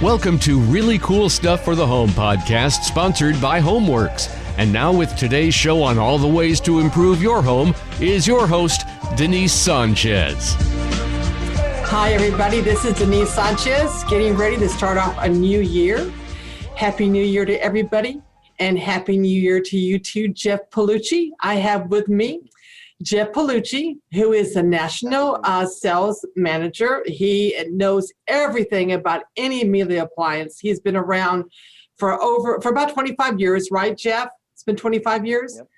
Welcome to Really Cool Stuff for the Home podcast, sponsored by HomeWorks. And now with today's show on all the ways to improve your home is your host, Denise Sanchez. Hi, everybody. This is Denise Sanchez, getting ready to start off a new year. Happy New Year to everybody, and Happy New Year to you too, Jeff Polucci. I have with me Jeff Polucci, who is the National Sales Manager. He knows everything about any Miele appliance. He's been around for about 25 years, right, Jeff? It's been 25 years? Yep.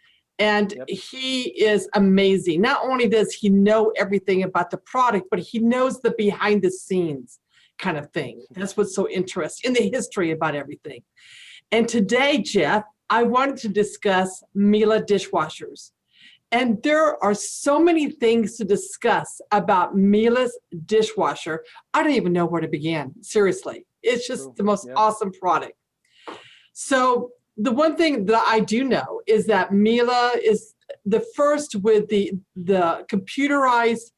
And he is amazing. Not only does he know everything about the product, but he knows the behind the scenes kind of thing. That's what's so interesting in the history about everything. And today, Jeff, I wanted to discuss Miele dishwashers. And there are so many things to discuss about Miele's dishwasher. I don't even know where to begin. Seriously, it's just the most awesome product. So the one thing that I do know is that Miele is the first with the computerized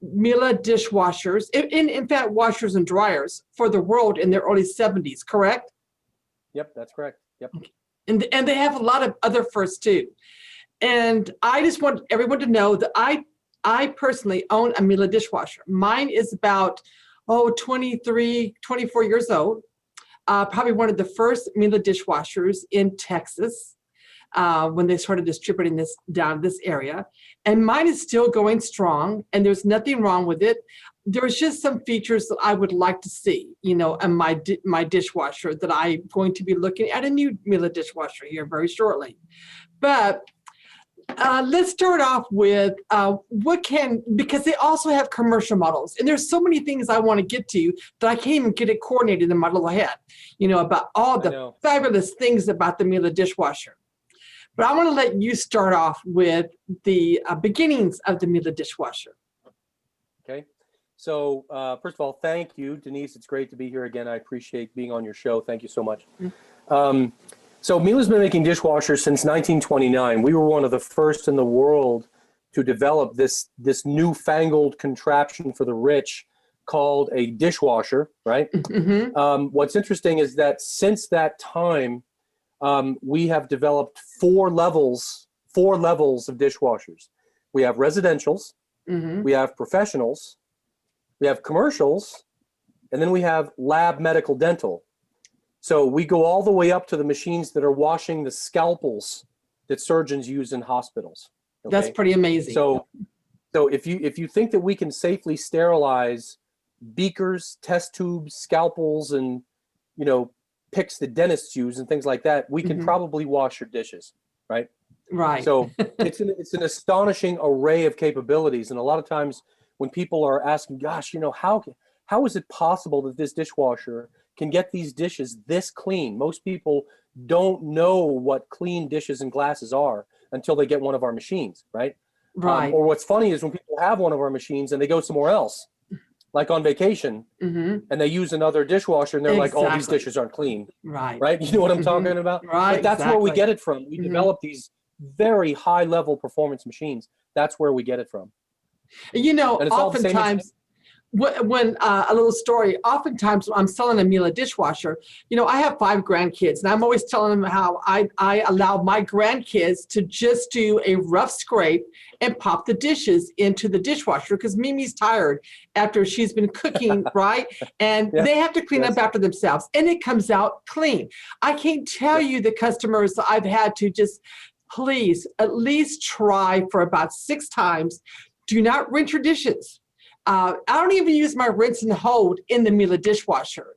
Miele dishwashers, in fact, washers and dryers for the world in the early 70s, correct? Yep, that's correct. Yep. And they have a lot of other firsts too. And I just want everyone to know that I personally own a Miele dishwasher. Mine is about, 23, 24 years old. Probably one of the first Miele dishwashers in Texas when they started distributing this down this area. And mine is still going strong, and there's nothing wrong with it. There's just some features that I would like to see, in my dishwasher, that I'm going to be looking at a new Miele dishwasher here very shortly. But let's start off with because they also have commercial models. And there's so many things I want to get to that I can't even get it coordinated in my little head, about all the fabulous things about the Miele dishwasher. But I want to let you start off with the beginnings of the Miele dishwasher. Okay. So first of all, thank you, Denise. It's great to be here again. I appreciate being on your show. Thank you so much. So Miele's been making dishwashers since 1929. We were one of the first in the world to develop this newfangled contraption for the rich called a dishwasher, right? Mm-hmm. What's interesting is that since that time, we have developed four levels of dishwashers. We have residentials, we have professionals, we have commercials, and then we have lab, medical, dental. So we go all the way up to the machines that are washing the scalpels that surgeons use in hospitals. Okay? That's pretty amazing. So if you think that we can safely sterilize beakers, test tubes, scalpels, and picks that dentists use and things like that, we can probably wash your dishes, right? Right. So it's an astonishing array of capabilities, and a lot of times when people are asking, gosh, how is it possible that this dishwasher can get these dishes this clean? Most people don't know what clean dishes and glasses are until they get one of our machines, right? Right. Or what's funny is when people have one of our machines and they go somewhere else, like on vacation, and they use another dishwasher and they're like, oh, these dishes aren't clean. Right. Right? You know what I'm talking about? Right. But that's where we get it from. We develop these very high level performance machines. That's where we get it from. And it's oftentimes, when a little story, oftentimes when I'm selling a Miele dishwasher, I have 5 grandkids, and I'm always telling them how I allow my grandkids to just do a rough scrape and pop the dishes into the dishwasher, because Mimi's tired after she's been cooking, right? And they have to clean up after themselves, and it comes out clean. I can't tell you the customers that I've had to just, please, at least try for about 6 times. Do not rinse your dishes. I don't even use my rinse and hold in the Miele dishwasher,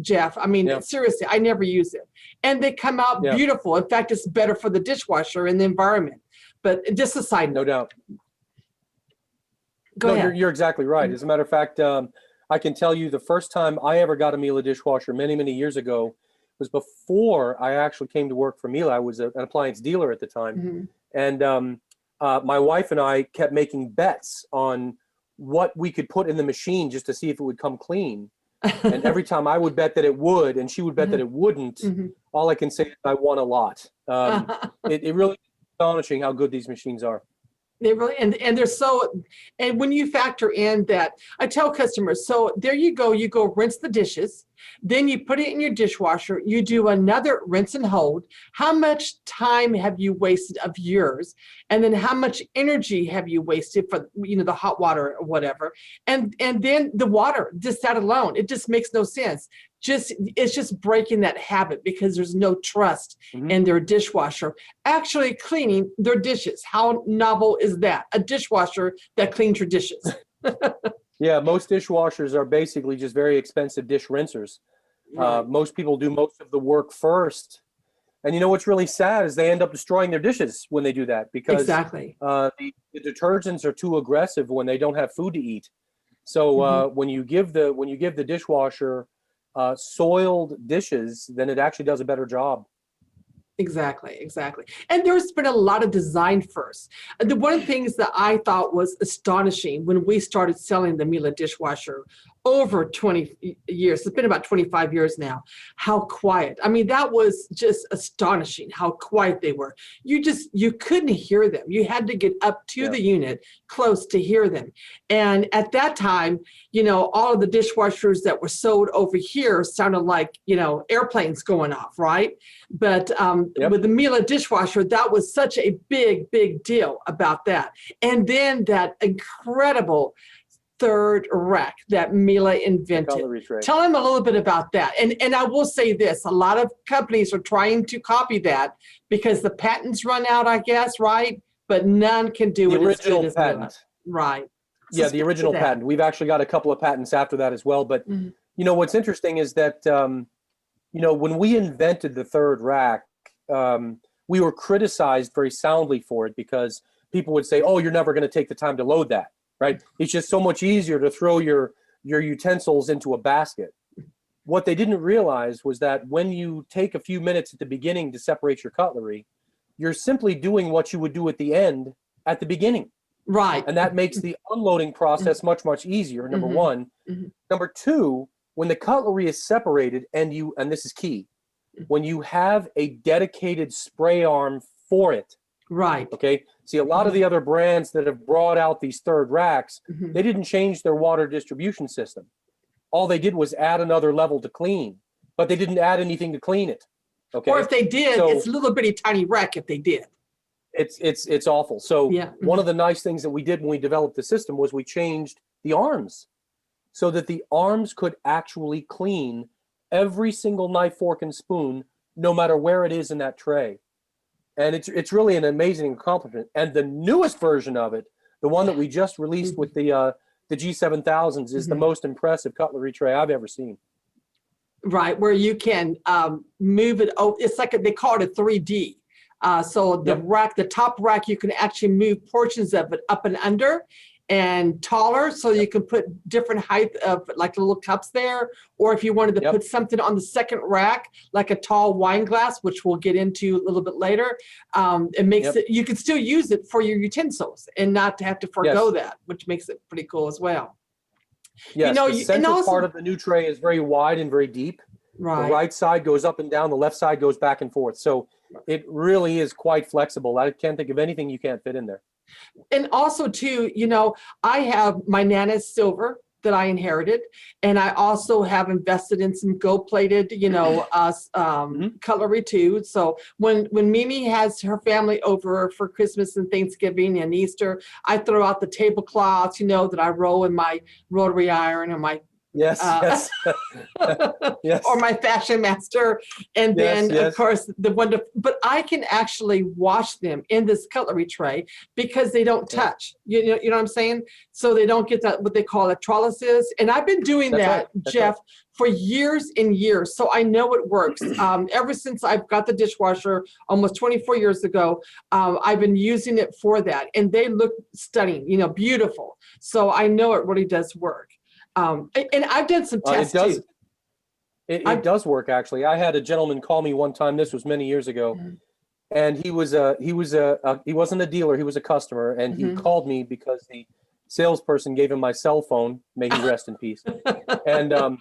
Jeff. I mean, seriously, I never use it. And they come out beautiful. In fact, it's better for the dishwasher and the environment. But just a side note. No doubt. Go ahead. You're exactly right. As a matter of fact, I can tell you the first time I ever got a Miele dishwasher many, many years ago was before I actually came to work for Miele. I was an appliance dealer at the time. And my wife and I kept making bets on what we could put in the machine just to see if it would come clean. And every time I would bet that it would, and she would bet that it wouldn't, all I can say is I won a lot. It really is astonishing how good these machines are. They really, and they're so, and when you factor in that, I tell customers, so there you go rinse the dishes, then you put it in your dishwasher, you do another rinse and hold. How much time have you wasted of yours? And then how much energy have you wasted for, the hot water or whatever? And then the water, just that alone, it just makes no sense. It's just breaking that habit because there's no trust in their dishwasher actually cleaning their dishes. How novel is that? A dishwasher that cleans your dishes. Yeah, most dishwashers are basically just very expensive dish rinsers. Right. Most people do most of the work first. And what's really sad is they end up destroying their dishes when they do that because Exactly. The detergents are too aggressive when they don't have food to eat. So when you give the dishwasher soiled dishes, then it actually does a better job. Exactly. And there's been a lot of design firsts. One of the things that I thought was astonishing when we started selling the Miele dishwasher over 20 years, it's been about 25 years now, how quiet. I mean, that was just astonishing how quiet they were. You couldn't hear them. You had to get up to the unit close to hear them. And at that time, all of the dishwashers that were sold over here sounded like, airplanes going off, right? But with the Miele dishwasher, that was such a big deal about that. And then that incredible third rack that Miele invented. Tell them a little bit about that. And I will say this, a lot of companies are trying to copy that because the patents run out, I guess, right? But none can do the it original as good as Miele. patent. Right. Yeah, the original patent. We've actually got a couple of patents after that as well. But what's interesting is that when we invented the third rack, we were criticized very soundly for it because people would say, "Oh, you're never going to take the time to load that." Right? It's just so much easier to throw your utensils into a basket. What they didn't realize was that when you take a few minutes at the beginning to separate your cutlery, you're simply doing what you would do at the end at the beginning. Right. And that makes the unloading process much easier, number one. Number two, when the cutlery is separated and this is key, when you have a dedicated spray arm for it. Right. Okay. See, a lot of the other brands that have brought out these third racks, they didn't change their water distribution system. All they did was add another level to clean, but they didn't add anything to clean it. Okay. Or if they did, it's a little bitty tiny rack if they did. It's awful. So one of the nice things that we did when we developed the system was we changed the arms so that the arms could actually clean every single knife, fork, and spoon, no matter where it is in that tray. And it's really an amazing accomplishment. And the newest version of it, the one that we just released with the G7000s, is the most impressive cutlery tray I've ever seen. Right, where you can move it. Oh, it's like they call it a 3D. So the rack, the top rack, you can actually move portions of it up and under and taller, so you can put different height of like little cups there. Or if you wanted to put something on the second rack, like a tall wine glass, which we'll get into a little bit later, it makes it, you can still use it for your utensils and not to have to forego that, which makes it pretty cool as well. Yes, the center part of the new tray is very wide and very deep. Right. The right side goes up and down, the left side goes back and forth. So it really is quite flexible. I can't think of anything you can't fit in there. And also too, I have my Nana's silver that I inherited, and I also have invested in some gold-plated, cutlery too. So when Mimi has her family over for Christmas and Thanksgiving and Easter, I throw out the tablecloths, that I roll in my rotary iron and my yes. or my Fashion Master, and then of course but I can actually wash them in this cutlery tray because they don't touch. You know what I'm saying? So they don't get that what they call electrolysis. And I've been doing that, Jeff, for years and years, so I know it works. Ever since I've got the dishwasher almost 24 years ago, I've been using it for that, and they look stunning, beautiful. So I know it really does work. And I've done some tests too. It does work, actually. I had a gentleman call me one time. This was many years ago, and he wasn't a dealer. He was a customer, and he called me because the salesperson gave him my cell phone. May he rest in peace. And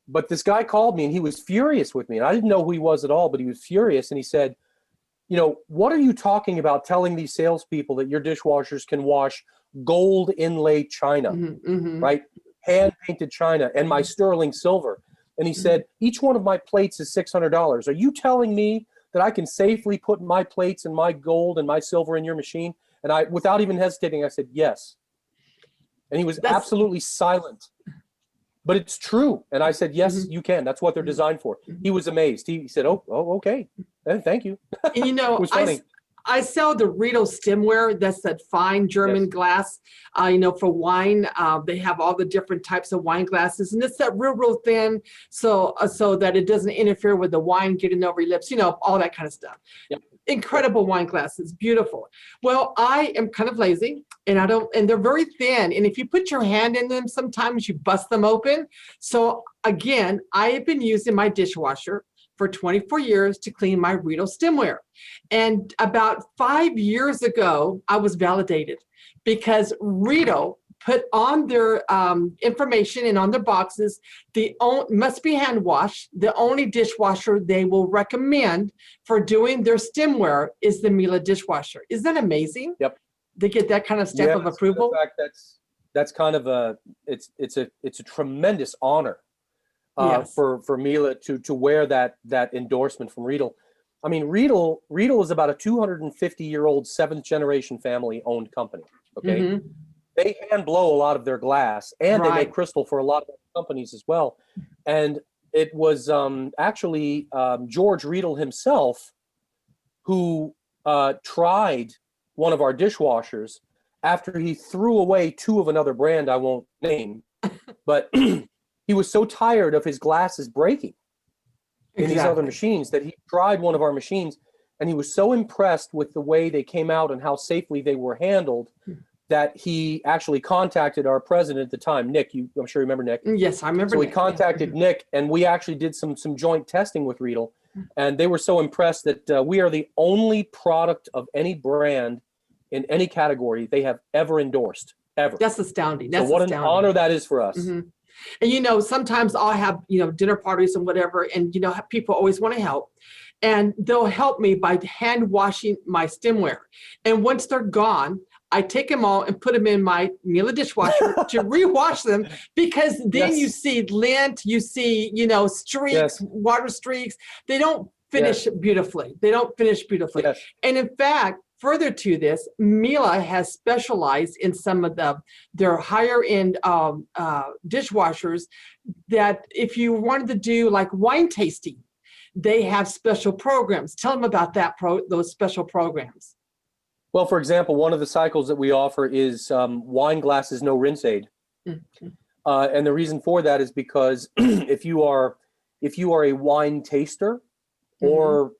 but this guy called me, and he was furious with me. And I didn't know who he was at all, but he was furious. And he said, you know, what are you talking about telling these salespeople that your dishwashers can wash gold inlaid china, right? Hand painted china and my sterling silver. And he said, each one of my plates is $600. Are you telling me that I can safely put my plates and my gold and my silver in your machine? And I, without even hesitating, I said, yes. And he was absolutely silent. But it's true. And I said, yes, you can. That's what they're designed for. He was amazed. He said, oh, okay. Thank you. And you know, It was funny. I sell the Riedel stemware. That's that fine German glass, you know, for wine. They have all the different types of wine glasses, and it's that real thin, so that it doesn't interfere with the wine getting over your lips, you know, all that kind of stuff. Yep. Incredible wine glasses, beautiful. Well, I am kind of lazy, and they're very thin, and if you put your hand in them, sometimes you bust them open. So again, I have been using my dishwasher for 24 years to clean my Riedel stemware. And about 5 years ago, I was validated because Riedel put on their information and on their boxes, must be hand washed. The only dishwasher they will recommend for doing their stemware is the Miele Dishwasher. Isn't that amazing? Yep. They get that kind of stamp of approval. In fact, that's kind of it's a tremendous honor. For Miele to wear that endorsement from Riedel. I mean, Riedel is about a 250-year-old 7th generation family owned company. Okay, they hand blow a lot of their glass, and they make crystal for a lot of companies as well. And it was actually George Riedel himself who tried one of our dishwashers after he threw away 2 of another brand I won't name, but. He was so tired of his glasses breaking in these other machines that he tried one of our machines, and he was so impressed with the way they came out and how safely they were handled that he actually contacted our president at the time, Nick. I'm sure you remember Nick. Yes, I remember. So he contacted Nick, and we actually did some joint testing with Riedel, and they were so impressed that we are the only product of any brand in any category they have ever endorsed, ever. That's astounding. So what an honor that is for us. And, you know, sometimes I'll have, you know, dinner parties and whatever, and, you know, people always want to help. And they'll help me by hand washing my stemware. And once they're gone, I take them all and put them in my Miele dishwasher to rewash them, because then you see lint, you see, you know, streaks, water streaks. They don't finish beautifully. They don't finish beautifully. And in fact, further to this, Miele has specialized in some of their higher end dishwashers that if you wanted to do like wine tasting, they have special programs. Tell them about those special programs. Well, for example, one of the cycles that we offer is wine glasses, no rinse aid. And the reason for that is because if you are a wine taster, or,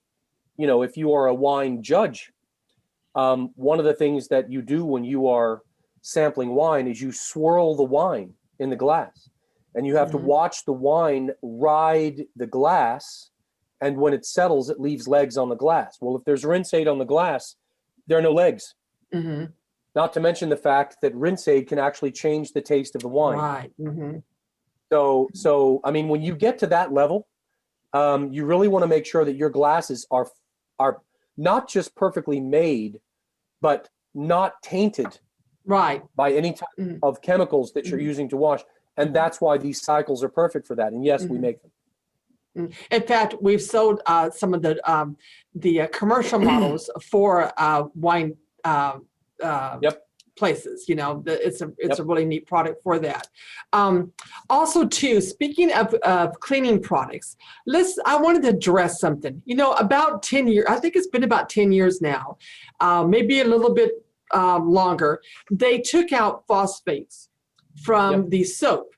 you know, if you are a wine judge, one of the things that you do when you are sampling wine is you swirl the wine in the glass, and you have to watch the wine ride the glass, and when it settles, it leaves legs on the glass. Well, if there's rinse aid on the glass, there are no legs. Not to mention the fact that rinse aid can actually change the taste of the wine. Right. So I mean, when you get to that level, you really want to make sure that your glasses are not just perfectly made, but not tainted by any type of chemicals that you're using to wash. And that's why these cycles are perfect for that. And yes, we make them. In fact, we've sold some of the commercial models for wine places. You know, it's a really neat product for that. Also, too, speaking of cleaning products, I wanted to address something. You know, about 10 years, I think it's been about 10 years now, maybe a little bit longer. They took out phosphates from the soap.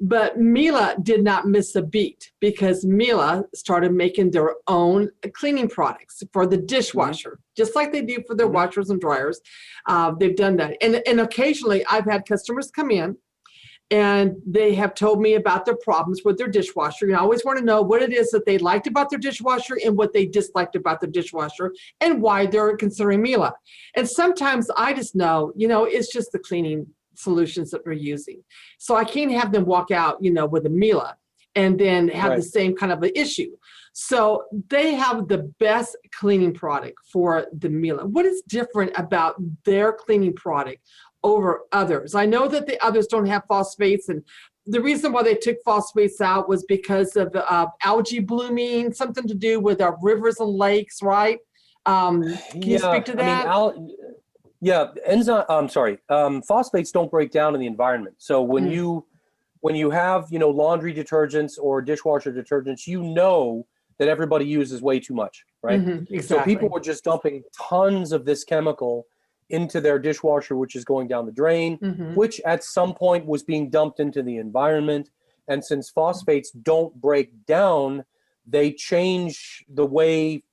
But Miele did not miss a beat, because Miele started making their own cleaning products for the dishwasher, just like they do for their washers and dryers. They've done that. And occasionally I've had customers come in and they have told me about their problems with their dishwasher. And I always want to know what it is that they liked about their dishwasher and what they disliked about their dishwasher and why they're considering Miele. And sometimes I just know, you know, it's just the cleaning solutions that we're using. So I can't have them walk out, you know, with a Miele and then have the Right. same kind of an issue. So they have the best cleaning product for the Miele. What is different about their cleaning product over others? I know that the others don't have phosphates, and the reason why they took phosphates out was because of algae blooming, something to do with our rivers and lakes, right? Can you speak to that? Phosphates don't break down in the environment. So when you have, laundry detergents or dishwasher detergents, that everybody uses way too much, right? Exactly. So people were just dumping tons of this chemical into their dishwasher, which is going down the drain, which at some point was being dumped into the environment. And since phosphates don't break down, they change the way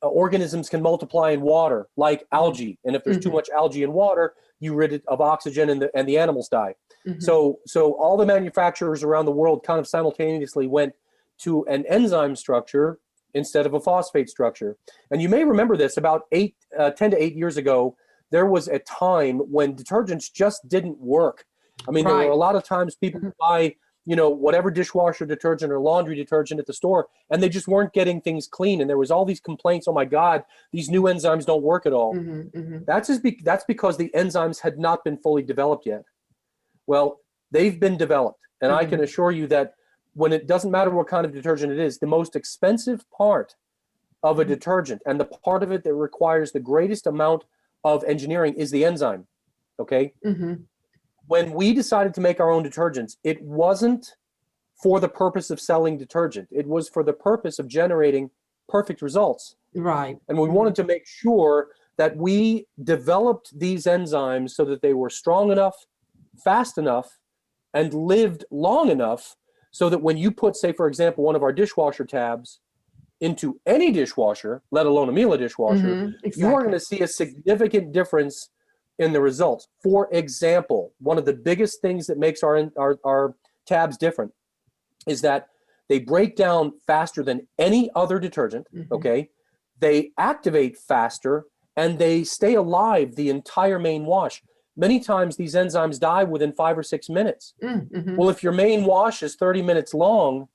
organisms can multiply in water, like algae. And if there's too much algae in water, you rid it of oxygen and the animals die. So all the manufacturers around the world kind of simultaneously went to an enzyme structure instead of a phosphate structure. And you may remember this, about 10 to 8 years ago, there was a time when detergents just didn't work. I mean, there were a lot of times people would buy, whatever dishwasher detergent or laundry detergent at the store, and they just weren't getting things clean. And there was all these complaints, oh my God, these new enzymes don't work at all. That's because the enzymes had not been fully developed yet. Well, they've been developed. And I can assure you that when it doesn't matter what kind of detergent it is, the most expensive part of a detergent and the part of it that requires the greatest amount of engineering is the enzyme, okay? When we decided to make our own detergents, it wasn't for the purpose of selling detergent. It was for the purpose of generating perfect results. Right. And we wanted to make sure that we developed these enzymes so that they were strong enough, fast enough, and lived long enough so that when you put, say, for example, one of our dishwasher tabs into any dishwasher, let alone a Miele dishwasher, you are going to see a significant difference in the results. For example, one of the biggest things that makes our tabs different is that they break down faster than any other detergent, okay? They activate faster, and they stay alive the entire main wash. Many times these enzymes die within 5 or 6 minutes. Well, if your main wash is 30 minutes long,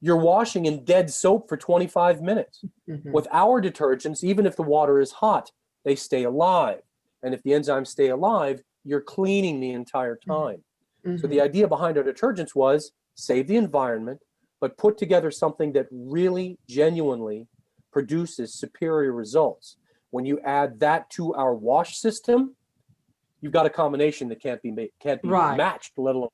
you're washing in dead soap for 25 minutes. With our detergents, even if the water is hot, they stay alive. And if the enzymes stay alive, you're cleaning the entire time. So the idea behind our detergents was save the environment, but put together something that really genuinely produces superior results. When you add that to our wash system, you've got a combination that can't be matched, let alone.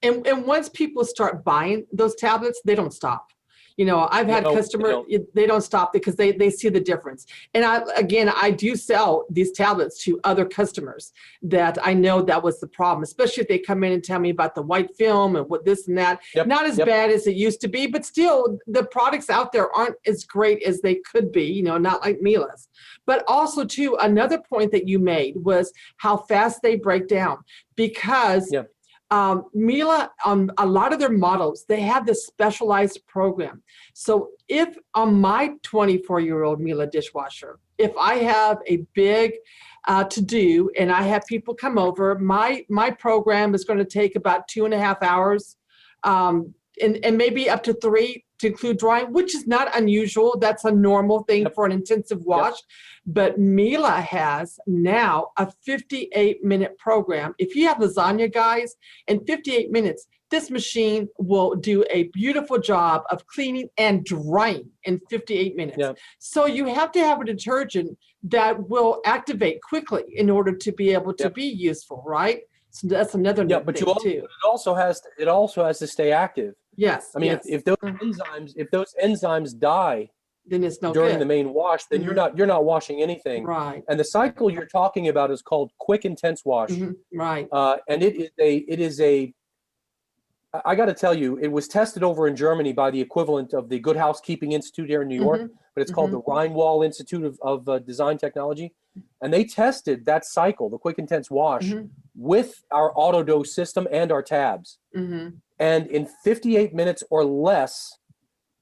And once people start buying those tablets, they don't stop. I've had customers, they don't stop because they see the difference. And I do sell these tablets to other customers that I know that was the problem, especially if they come in and tell me about the white film and what this and that. Not as bad as it used to be, but still the products out there aren't as great as they could be, not like Miele's. But also too, another point that you made was how fast they break down, because Miele, a lot of their models, they have this specialized program. So if on my 24-year-old Miele dishwasher, if I have a big to do and I have people come over, my program is going to take about 2.5 hours, and maybe up to 3 to include drying, which is not unusual. That's a normal thing for an intensive wash. But Miele has now a 58-minute program. If you have lasagna, guys, in 58 minutes, this machine will do a beautiful job of cleaning and drying in 58 minutes. So you have to have a detergent that will activate quickly in order to be able to be useful, right? So that's another thing too. It also has to stay active. Yes. I mean, if those enzymes die then it's no during good. the main wash, then you're not washing anything. Right. And the cycle you're talking about is called quick intense wash. Right. And it is a I got to tell you, it was tested over in Germany by the equivalent of the Good Housekeeping Institute here in New York, but it's called the Rheinwall Institute of Design Technology. And they tested that cycle, the quick intense wash, with our auto dose system and our tabs. And in 58 minutes or less,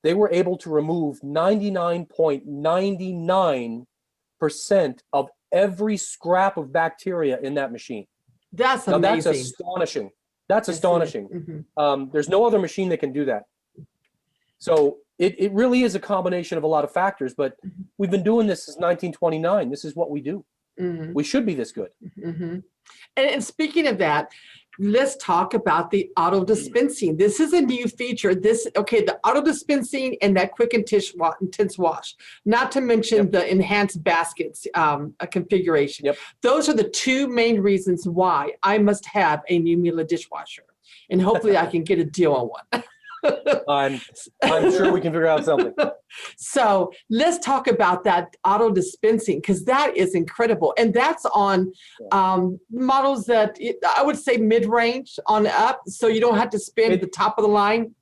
they were able to remove 99.99% of every scrap of bacteria in that machine. That's amazing. Now, that's astonishing. That's Yes, astonishing. There's no other machine that can do that. So it really is a combination of a lot of factors, but we've been doing this since 1929. This is what we do. We should be this good. And speaking of that, let's talk about the auto dispensing. This is a new feature. The auto dispensing and that quick intense wash, not to mention the enhanced baskets configuration. Those are the two main reasons why I must have a new Miele dishwasher. And hopefully I can get a deal on one. I'm sure we can figure out something. So let's talk about that auto dispensing, because that is incredible. And that's on models that I would say mid-range on up, so you don't have to spend the top of the line.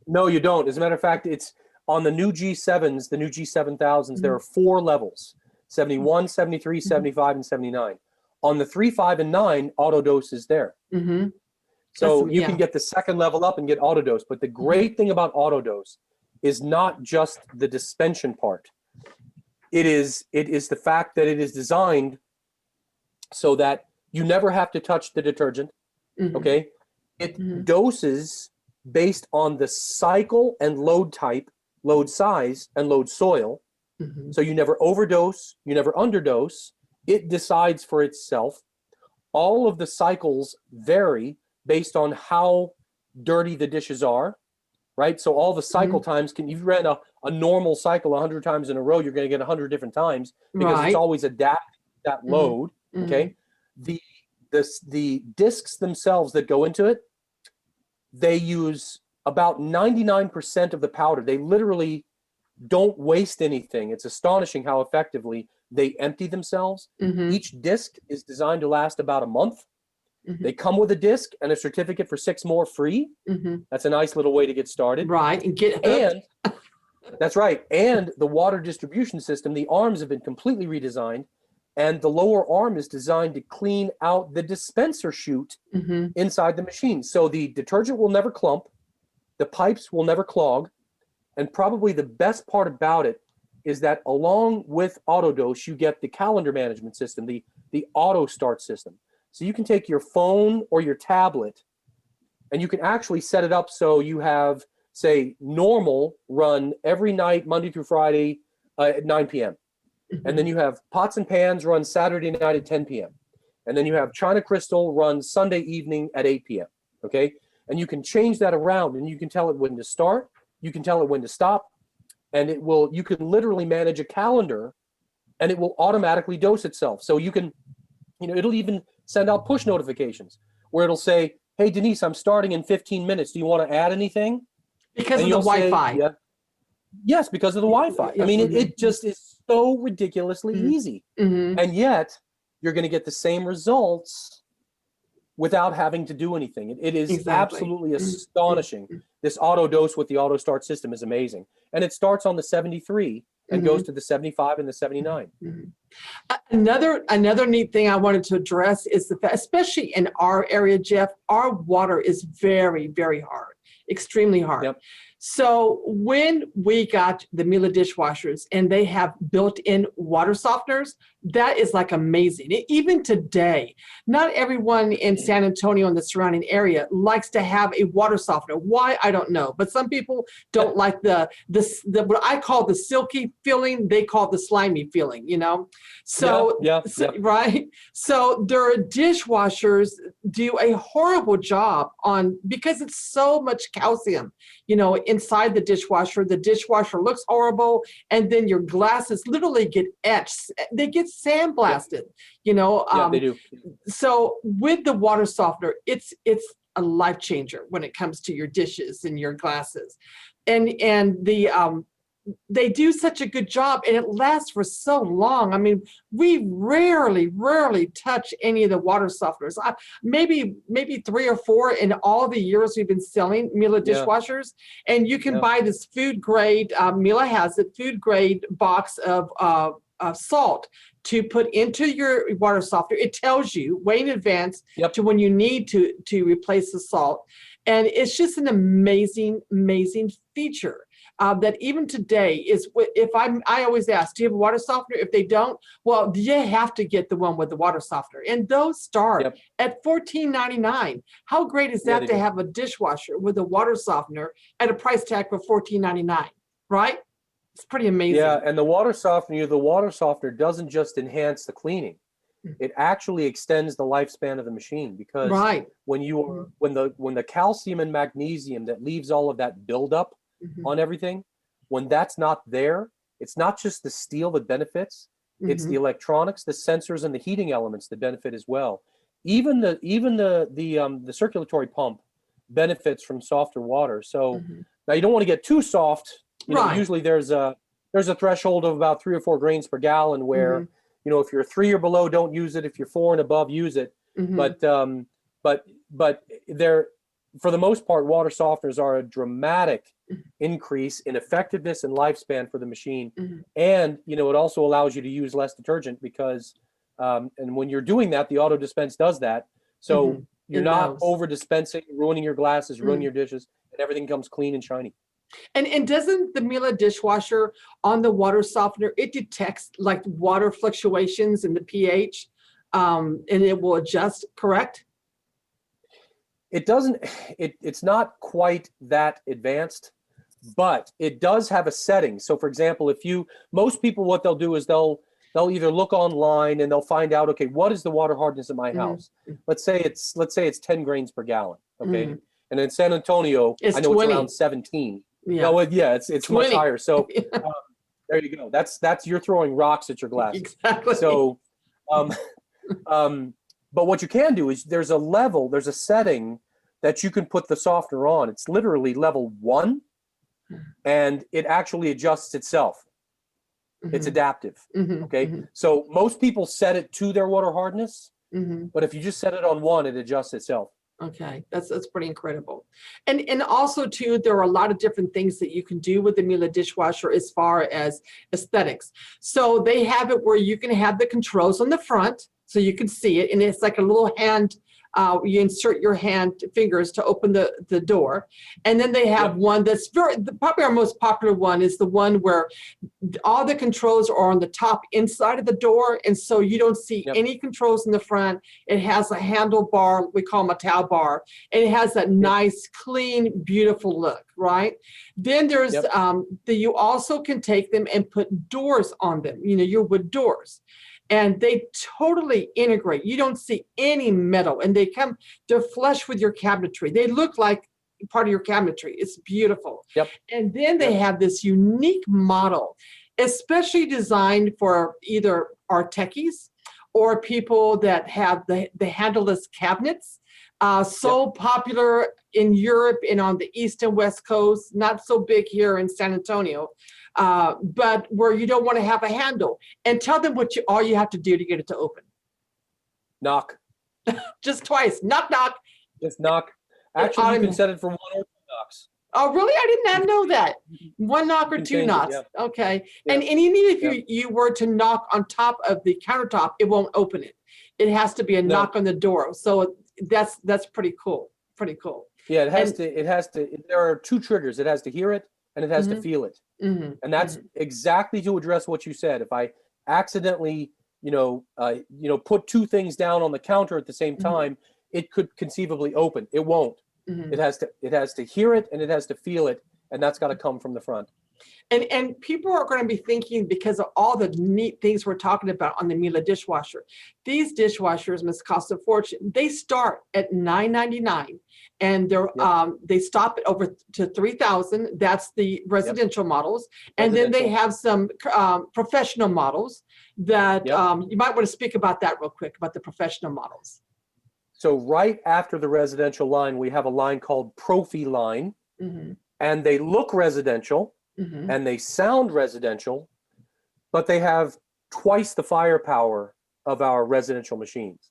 No, you don't. As a matter of fact, it's on the new G7s, the new G7000s, there are 4 levels, 71, 73, 75, and 79. On the 3, 5, and 9, auto dose is there. So you can get the second level up and get auto dose. But the great thing about auto dose is not just the dispensation part. It is the fact that it is designed so that you never have to touch the detergent. Okay, it doses based on the cycle and load type, load size, and load soil. So you never overdose, you never underdose. It decides for itself. All of the cycles vary based on how dirty the dishes are, right? So all the cycle times you've ran a normal cycle 100 times in a row, you're going to get 100 different times because it's always adapted to that load, okay? The discs themselves that go into it, they use about 99% of the powder. They literally don't waste anything. It's astonishing how effectively they empty themselves. Each disc is designed to last about a month. They come with a disc and a certificate for 6 more free. That's a nice little way to get started. Right, and get hooked. And that's right. And the water distribution system, the arms have been completely redesigned, and the lower arm is designed to clean out the dispenser chute inside the machine. So the detergent will never clump, the pipes will never clog, and probably the best part about it is that along with AutoDose, you get the calendar management system, the auto start system. So you can take your phone or your tablet and you can actually set it up so you have, say, normal run every night, Monday through Friday at 9 p.m. And then you have pots and pans run Saturday night at 10 p.m. And then you have China Crystal run Sunday evening at 8 p.m. Okay? And you can change that around and you can tell it when to start, you can tell it when to stop, and you can literally manage a calendar and it will automatically dose itself. So you can, it'll even send out push notifications where it'll say, hey, Denise, I'm starting in 15 minutes. Do you want to add anything? Because of the Wi-Fi. Yeah. Yes, because of the Wi-Fi. I mean, it just is so ridiculously easy. And yet, you're going to get the same results without having to do anything. It is absolutely astonishing. This auto dose with the auto start system is amazing. And it starts on the 73 and goes to the 75 and the 79. Another neat thing I wanted to address is the fact, especially in our area, Jeff, our water is very, very hard, extremely hard. So when we got the Miele dishwashers and they have built-in water softeners, that is like amazing. Even today, not everyone in San Antonio and the surrounding area likes to have a water softener. Why, I don't know. But some people don't like the what I call the silky feeling, they call the slimy feeling, So, right? So their dishwashers do a horrible job because it's so much calcium, inside the dishwasher looks horrible, and then your glasses literally get etched. They get sandblasted, they do. So with the water softener, it's a life changer when it comes to your dishes and your glasses, and they do such a good job, and it lasts for so long. I mean, we rarely touch any of the water softeners. Maybe 3 or 4 in all the years we've been selling Miele dishwashers. And you can buy this food grade, Miele has it, food grade box of salt to put into your water softener. It tells you way in advance to when you need to replace the salt. And it's just an amazing, amazing feature. that even today is, I always ask, do you have a water softener? If they don't, well, you have to get the one with the water softener. And those start at $14.99. How great is that to have a dishwasher with a water softener at a price tag of $14.99, right? It's pretty amazing. Yeah, and the water softener doesn't just enhance the cleaning. It actually extends the lifespan of the machine, because when the calcium and magnesium that leaves all of that buildup on everything, when that's not there, it's not just the steel that benefits, it's the electronics, the sensors, and the heating elements that benefit as well. Even the circulatory pump benefits from softer water. So now you don't want to get too soft. You know, usually there's a threshold of about 3 or 4 grains per gallon where you know, if you're 3 or below, don't use it. If you're 4 and above, use it. But they're, for the most part, water softeners are a dramatic increase in effectiveness and lifespan for the machine. And, you know, it also allows you to use less detergent because, and when you're doing that, the auto dispense does that. So you're not over dispensing, ruining your glasses, ruining your dishes, and everything comes clean and shiny. And doesn't the Miele dishwasher on the water softener, it detects like water fluctuations in the pH, and it will adjust, correct? It doesn't, it's not quite that advanced, but it does have a setting. So for example, most people, what they'll do is they'll either look online and they'll find out, okay, what is the water hardness in my house? Let's say it's 10 grains per gallon, okay? And in San Antonio, I know 20. It's around 17. No, it's much higher. So there you go. That's you're throwing rocks at your glasses. Exactly. So, but what you can do is there's a setting that you can put the softener on. It's literally level 1, and it actually adjusts itself. It's adaptive. Okay. So most people set it to their water hardness, but if you just set it on 1, it adjusts itself. Okay, that's pretty incredible. And also too, there are a lot of different things that you can do with the Miele dishwasher as far as aesthetics. So they have it where you can have the controls on the front so you can see it, and it's like a little hand, you insert your fingers to open the door. And then they have one that's probably our most popular one is the one where all the controls are on the top inside of the door. And so you don't see any controls in the front. It has a handlebar, we call them a towel bar, and it has that nice, clean, beautiful look, right? Then there's, you also can take them and put doors on them, you know, your wood doors. And they totally integrate. You don't see any metal, and they're flush with your cabinetry. They look like part of your cabinetry. It's beautiful. And then they have this unique model, especially designed for either our techies or people that have the handleless cabinets. Popular in Europe and on the East and West Coast, not so big here in San Antonio, but where you don't want to have a handle. And tell them all you have to do to get it to open. Knock. Just twice. Knock, knock. Just knock. Actually, you can set it for 1 or 2 knocks. Oh, really? I did not know that. 1 knock or 2 knocks. Okay. And even if you were to knock on top of the countertop, it won't open it. It has to be a knock on the door. So that's pretty cool. Pretty cool. Yeah, it has to, there are 2 triggers. It has to hear it and it has to feel it. And that's exactly to address what you said. If I accidentally, put 2 things down on the counter at the same time, it could conceivably open. It won't. It has to hear it and it has to feel it, and that's got to come from the front. And people are going to be thinking, because of all the neat things we're talking about on the Miele dishwasher, these dishwashers must cost a fortune. They start at $9.99, and they stop at over to $3,000. That's the residential models, and then they have some professional models that you might want to speak about that real quick, about the professional models. So right after the residential line, we have a line called Profi line, and they look residential. And they sound residential, but they have twice the firepower of our residential machines.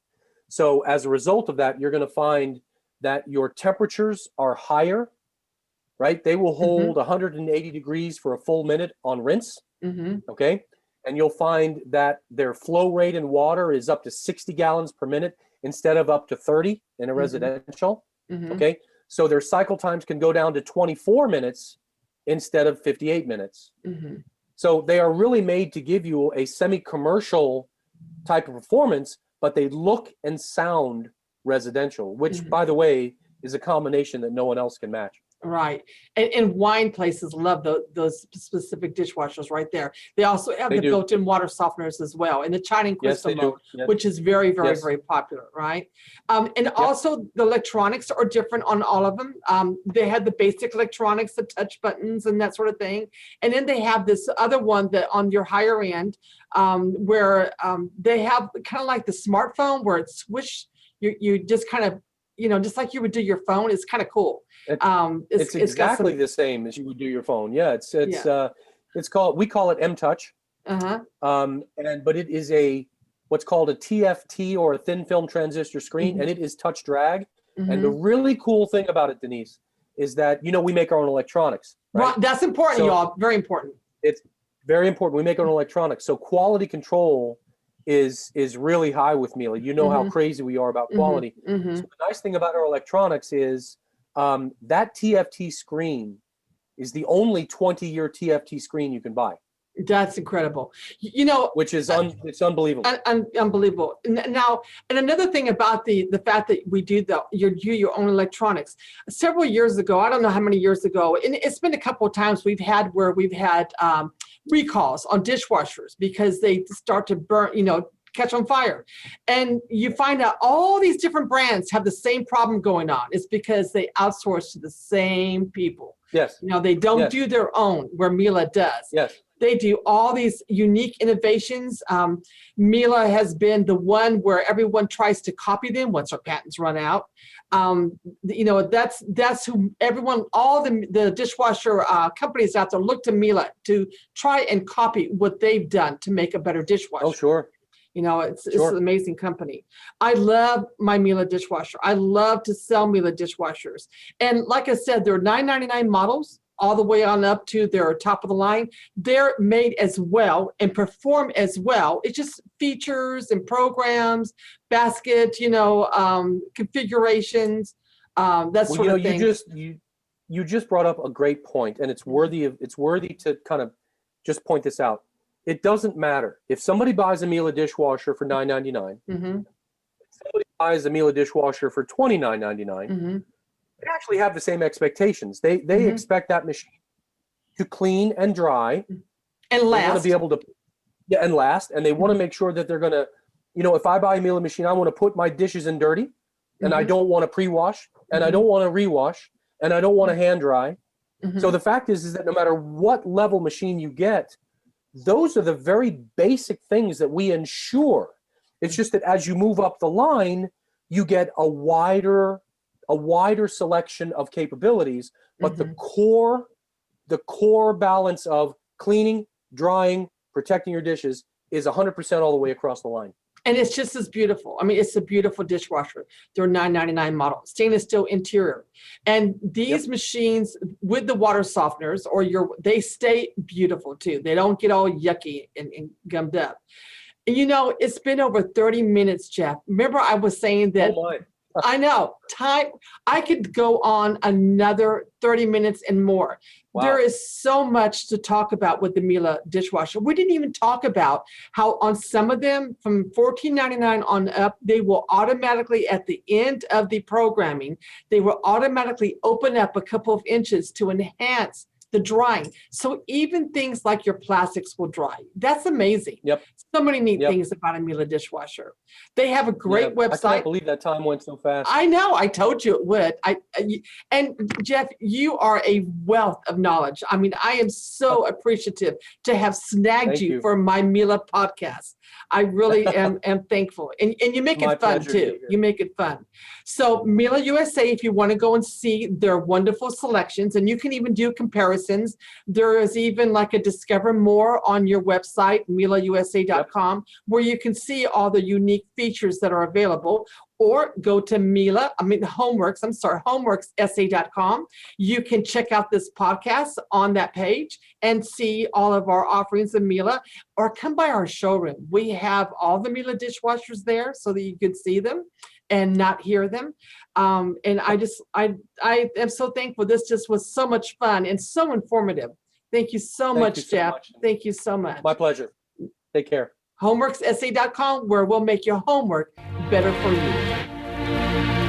So as a result of that, you're going to find that your temperatures are higher, right? They will hold 180 degrees for a full minute on rinse, okay? And you'll find that their flow rate in water is up to 60 gallons per minute instead of up to 30 in a residential, okay? So their cycle times can go down to 24 minutes instead of 58 minutes. Mm-hmm. So they are really made to give you a semi-commercial type of performance, but they look and sound residential, which, by the way, is a combination that no one else can match. Right. And wine places love those specific dishwashers right there. They also have the built-in water softeners as well, and the China and crystal mode, which is very, very, very popular, right? And also the electronics are different on all of them. They have the basic electronics, the touch buttons and that sort of thing. And then they have this other one that on your higher end, where they have kind of like the smartphone where it's swish, you just kind of, just like you would do your phone. It's kind of cool. It's exactly the same as you would do your phone. Yeah, it's called, we call it M-Touch. But it is what's called a TFT, or a thin film transistor screen, and it is touch drag. And the really cool thing about it, Denise, is that we make our own electronics. Right? That's important, y'all. Very important. It's very important. We make our own electronics, so quality control is really high with Miele. You know how crazy we are about quality. So the nice thing about our electronics is that TFT screen is the only 20-year TFT screen you can buy. That's incredible. Which is it's unbelievable. Unbelievable. Now, and another thing about the fact that we do your own electronics. Several years ago, I don't know how many years ago, and it's been a couple of times we've had recalls on dishwashers because they start to burn, catch on fire. And you find out all these different brands have the same problem going on. It's because they outsource to the same people. Yes. They don't do their own, where Miele does. Yes. They do all these unique innovations. Miele has been the one where everyone tries to copy them once our patents run out. That's who everyone, all the dishwasher companies out there look to Miele to try and copy what they've done to make a better dishwasher. Oh, sure. It's an amazing company. I love my Miele dishwasher. I love to sell Miele dishwashers. And like I said, there are $9.99 models all the way on up to their top of the line. They're made as well and perform as well. It's just features and programs, basket, configurations, that sort of thing. You just brought up a great point, and it's worthy to kind of just point this out. It doesn't matter if somebody buys a Miele dishwasher for $9.99. If somebody buys a Miele dishwasher for $29.99. They actually have the same expectations. They expect that machine to clean and dry and last. They want to be able to, and last. And they want to make sure that they're going to, if I buy a Miele machine, I want to put my dishes in dirty, and I don't want to pre-wash, and I don't want to rewash, and I don't want to hand dry. So the fact is that no matter what level machine you get, those are the very basic things that we ensure. It's just that as you move up the line, you get a wider selection of capabilities, but the core balance of cleaning, drying, protecting your dishes is 100% all the way across the line. And it's just as beautiful. I mean, it's a beautiful dishwasher. They're $9.99 model, stainless steel interior. And these machines with the water softeners, they stay beautiful too. They don't get all yucky and gummed up. And it's been over 30 minutes, Jeff. Remember I was saying that, I know, I could go on another 30 minutes and more. Wow. There is so much to talk about with the Miele dishwasher. We didn't even talk about how on some of them, from $14.99 on up, they will automatically, at the end of the programming, they will automatically open up a couple of inches to enhance the drying. So even things like your plastics will dry. That's amazing. Yep. So many neat things about a Miele dishwasher. They have a great website. I can't believe that time went so fast. I know. I told you it would. And Jeff, you are a wealth of knowledge. I mean, I am so appreciative to have snagged you for my Miele podcast. I really am thankful. And you make it fun too. You make it fun. So Miele USA, if you want to go and see their wonderful selections, and you can even do comparisons. There is even like a discover more on your website, mieleusa.com, where you can see all the unique features that are available. Or go to homeworkssa.com. You can check out this podcast on that page and see all of our offerings of Miele, or come by our showroom. We have all the Miele dishwashers there so that you can see them. and not hear them. And I am so thankful. This just was so much fun and so informative. Thank you so much, Jeff. Thank you so much. My pleasure. Take care. Homeworkssa.com, where we'll make your homework better for you.